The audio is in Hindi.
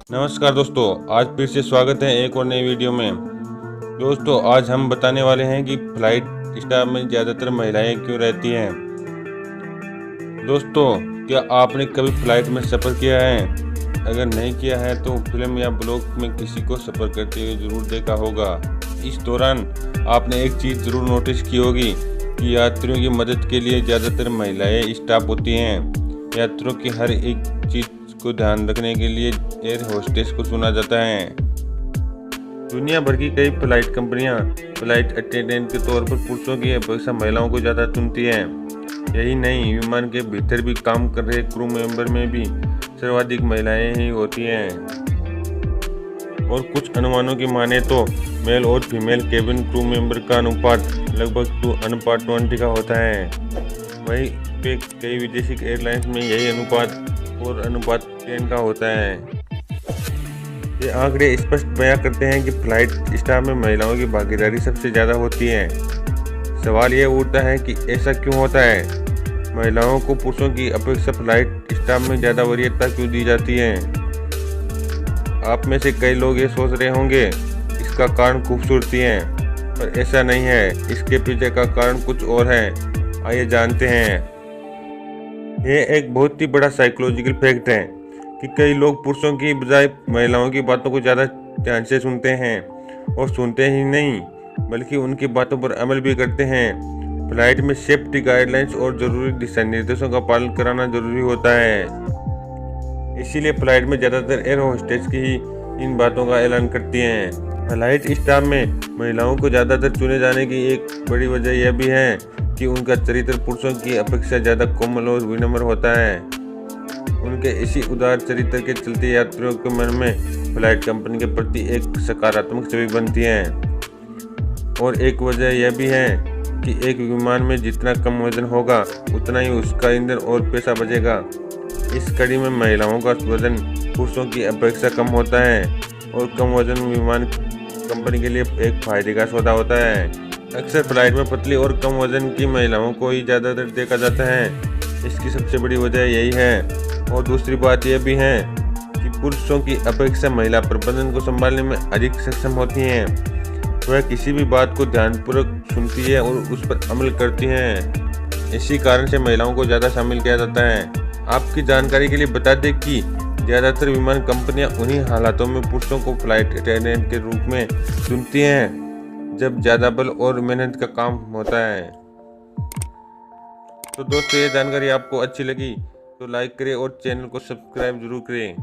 नमस्कार दोस्तों, आज फिर से स्वागत है एक और नई वीडियो में। दोस्तों, आज हम बताने वाले हैं कि फ्लाइट स्टाफ में ज़्यादातर महिलाएं क्यों रहती हैं। दोस्तों, क्या आपने कभी फ्लाइट में सफ़र किया है? अगर नहीं किया है तो फिल्म या ब्लॉग में किसी को सफ़र करते हुए ज़रूर देखा होगा। इस दौरान आपने एक चीज़ ज़रूर नोटिस की होगी कि यात्रियों की मदद के लिए ज़्यादातर महिलाएं स्टाफ होती हैं। यात्रियों की हर एक चीज़ को ध्यान रखने के लिए एयर होस्टेस को चुना जाता है। दुनिया भर की कई फ्लाइट कंपनियां फ्लाइट अटेंडेंट के तौर पर पुरुषों की अपेक्षा महिलाओं को ज़्यादा चुनती हैं। यही नहीं, विमान के भीतर भी काम कर रहे क्रू मेंबर में भी सर्वाधिक महिलाएं ही होती हैं। और कुछ अनुमानों की माने तो मेल और फीमेल केबिन क्रू मेंबर का अनुपात लगभग 2:20 का होता है। वहीं पे कई विदेशी एयरलाइंस में यही अनुपात 4:10 का होता है। ये आंकड़े स्पष्ट बयां करते हैं कि फ्लाइट स्टाफ में महिलाओं की भागीदारी सबसे ज़्यादा होती है। सवाल ये उठता है कि ऐसा क्यों होता है? महिलाओं को पुरुषों की अपेक्षा फ्लाइट स्टाफ में ज़्यादा वरीयता क्यों दी जाती है? आप में से कई लोग ये सोच रहे होंगे इसका कारण खूबसूरती है, पर ऐसा नहीं है। इसके पीछे का कारण कुछ और है। आइए जानते हैं। ये एक बहुत ही बड़ा साइकोलॉजिकल फैक्ट है कि कई लोग पुरुषों की बजाय महिलाओं की बातों को ज़्यादा ध्यान से सुनते हैं, और सुनते ही नहीं बल्कि उनकी बातों पर अमल भी करते हैं। फ्लाइट में सेफ्टी गाइडलाइंस और ज़रूरी दिशा निर्देशों का पालन कराना जरूरी होता है। इसीलिए फ्लाइट में ज़्यादातर एयर होस्टेस की ही इन बातों का ऐलान करती हैं। फ्लाइट स्टाफ में महिलाओं को ज़्यादातर चुने जाने की एक बड़ी वजह यह भी है कि उनका चरित्र पुरुषों की अपेक्षा ज़्यादा कोमल और विनम्र होता है। उनके इसी उदार चरित्र के चलते यात्रियों के मन में फ्लाइट कंपनी के प्रति एक सकारात्मक छवि बनती है। और एक वजह यह भी है कि एक विमान में जितना कम वजन होगा उतना ही उसका ईंधन और पैसा बचेगा। इस कड़ी में महिलाओं का वजन पुरुषों की अपेक्षा कम होता है, और कम वजन विमान कंपनी के लिए एक फायदे का सौदा होता है। अक्सर फ्लाइट में पतली और कम वजन की महिलाओं को ही ज़्यादातर देखा जाता है। इसकी सबसे बड़ी वजह यही है। और दूसरी बात यह भी है कि पुरुषों की अपेक्षा महिला प्रबंधन को संभालने में अधिक सक्षम होती हैं। वह किसी भी बात को ध्यानपूर्वक सुनती है और उस पर अमल करती हैं। इसी कारण से महिलाओं को ज़्यादा शामिल किया जाता है। आपकी जानकारी के लिए बता दें कि ज़्यादातर विमान कंपनियां उन्हीं हालातों में पुरुषों को फ्लाइट अटेंडेंट के रूप में चुनती हैं जब ज़्यादा बल और मेहनत का काम होता है। तो दोस्तों, ये जानकारी आपको अच्छी लगी तो लाइक करें और चैनल को सब्सक्राइब जरूर करें।